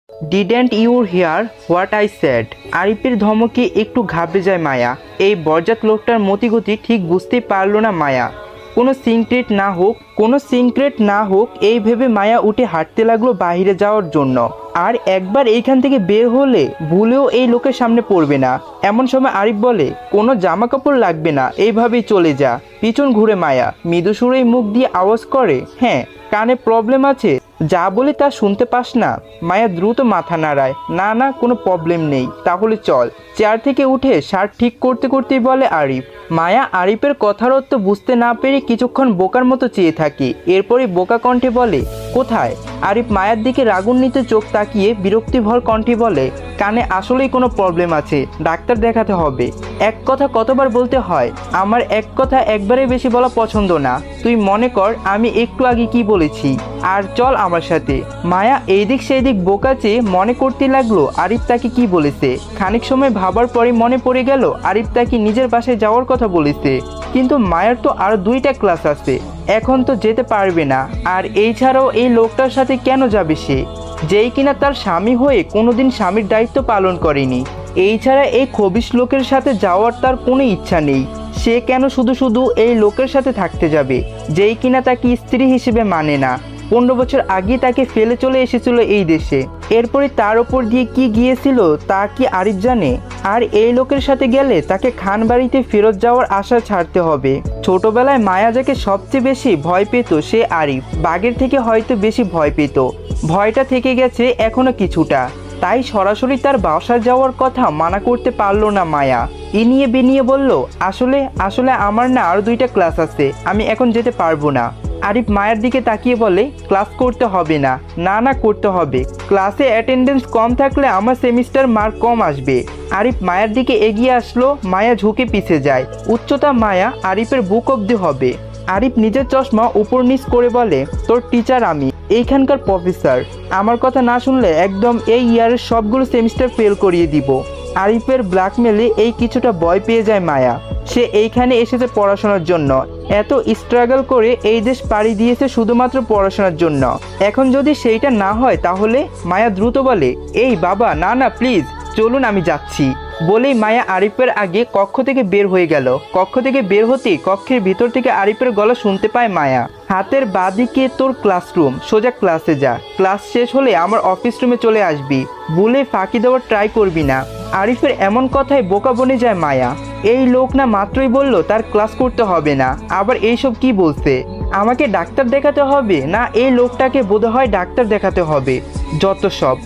Didn't you hear what I said? আরিফের ধমকে একটু ঘাবড়ে যায় মায়া। এই বজ্জাত লোকটার মতিগতি ঠিক বুঝতেই পারল না মায়া। কোনো সিক্রেট না হোক এই ভেবে মায়া উঠে হাঁটতে লাগলো বাইরে যাওয়ার জন্য। আর একবার এইখান থেকে বের হলে ভুলেও এই লোকের সামনে পড়বে না। এমন সময় আরিফ বলে, কোনো জামা কাপড় লাগবে না, এইভাবেই চলে যা। পিছন ঘুরে মায়া মৃদু সুরেই মুখ দিয়ে আওয়াজ করে, হ্যাঁ কানে প্রবলেম আছে, যা বলে তা শুনতে পাস না? মায়া দ্রুত মাথা নাড়ায়, না না কোনো প্রবলেম নেই। তাহলে চল। চেয়ার থেকে উঠে শার্ট ঠিক করতে করতেই বলে আরিফ। মায়া আরিফের কথার অর্থ বুঝতে না পেরে কিছুক্ষণ বোকার মতো চেয়ে থাকে। এরপরই বোকা কণ্ঠে বলে, কোথায়? আরিফ মায়ার দিকে রাগান্বিত চোখ তাকিয়ে বিরক্তিভর কণ্ঠে বলে, কানে আসলেই কোনো প্রবলেম আছে, ডাক্তার দেখাতে হবে। এক কথা কতবার বলতে হয়? আমার এক কথা একবারে বেশি বলা পছন্দ না। তুই মনে কর আমি একটু আগে কি বলেছি, আর চল আমার সাথে। মায়া এইদিক সেইদিক বোকা চেয়ে মনে করতে লাগলো আরিফ তাকে কি বলেছে। খানিক সময় ভাবার পরে মনে পড়ে গেল আরিফ তাকে নিজের বাসায় যাওয়ার কথা বলেছে। কিন্তু মায়ার তো আরো 2টা ক্লাস আছে, এখন তো যেতে পারবে না। আর এই ছাড়াও এই লোকটার সাথে কেন যাবে সে, যেই কিনা তার স্বামী হয়ে কোনোদিন স্বামীর দায়িত্ব পালন করেনি? এই ছাড়া এই খবিশ লোকের সাথে যাওয়ার তার কোনো ইচ্ছা নেই। সে কেন শুধু শুধু এই লোকের সাথে থাকতে যাবে, যেই কিনা তাকে স্ত্রী হিসেবে মানে না? 15 বছর আগে তাকে ফেলে চলে এসেছিল এই দেশে। এরপরে তার ওপর দিয়ে কি গিয়েছিল তা কি আরিফ জানে? আর এই লোকের সাথে গেলে তাকে খান বাড়িতে ফেরত যাওয়ার আশা ছাড়তে হবে। ছোটবেলায় মায়া যাকে সবচেয়ে বেশি ভয় পেত সে আরিফ। বাঘের থেকে হয়তো বেশি ভয় পেত। ভয়টা থেকে গেছে এখনো কিছুটা। তাই সরাসরি তার বাসায় যাওয়ার কথা মানা করতে পারলো না মায়া। ইনিয়ে বিনিয়ে বলল, আসলে আমার না আরো 2টা ক্লাস আছে, আমি এখন যেতে পারবো না। আরিফ মায়ের দিকে তাকিয়ে বলে, ক্লাস করতে হবে না। না না করতে হবে, ক্লাসে অ্যাটেন্ডেন্স কম থাকলে আমার সেমিস্টার মার্ক কম আসবে। আরিফ মায়ের দিকে এগিয়ে আসলো, মায়া ঝুঁকে পিছে যায়। উচ্চতা মায়া আরিফের বুক অব্দি হবে। আরিফ নিজের চশমা উপর নিচ করে বলে, তোর টিচার আমি, এইখানকার প্রফেসর। আমার কথা না শুনলে একদম এই ইয়ারের সবগুলো সেমিস্টার ফেল করিয়ে দিব। আরিফের ব্ল্যাকমেলে এই কিছুটা ভয় পেয়ে যায় মায়া। সে এইখানে এসেছে পড়াশোনার জন্য, এত স্ট্রাগল করে এই দেশ পাড়ি দিয়েছে শুধুমাত্র পড়াশোনার জন্য। এখন যদি সেইটা না হয় তাহলে? মায়া দ্রুত বলে, এই বাবা না না প্লিজ চলুন আমি যাচ্ছি। বলেই মায়া আরিফের আগে কক্ষ থেকে বের হয়ে গেল। কক্ষ থেকে বের হতেই কক্ষের ভিতর থেকে আরিফের গলা শুনতে পায় মায়া, হাতের বাঁদিকে তোর ক্লাসরুম, সোজা ক্লাসে যা। ক্লাস শেষ হলে আমার অফিস রুমে চলে আসবি, বলে ফাঁকি দেওয়ার ট্রাই করবি না। আরিফের এমন কথায় বোকা বনে যায় মায়া। এই লোক না মাত্রই বলল তার ক্লাস করতে হবে না, আবার এইসব কি বলছে? আমাকে ডাক্তার দেখাতে হবে না এই লোকটাকে বোধহয় ডাক্তার দেখাতে হবে, যত সব।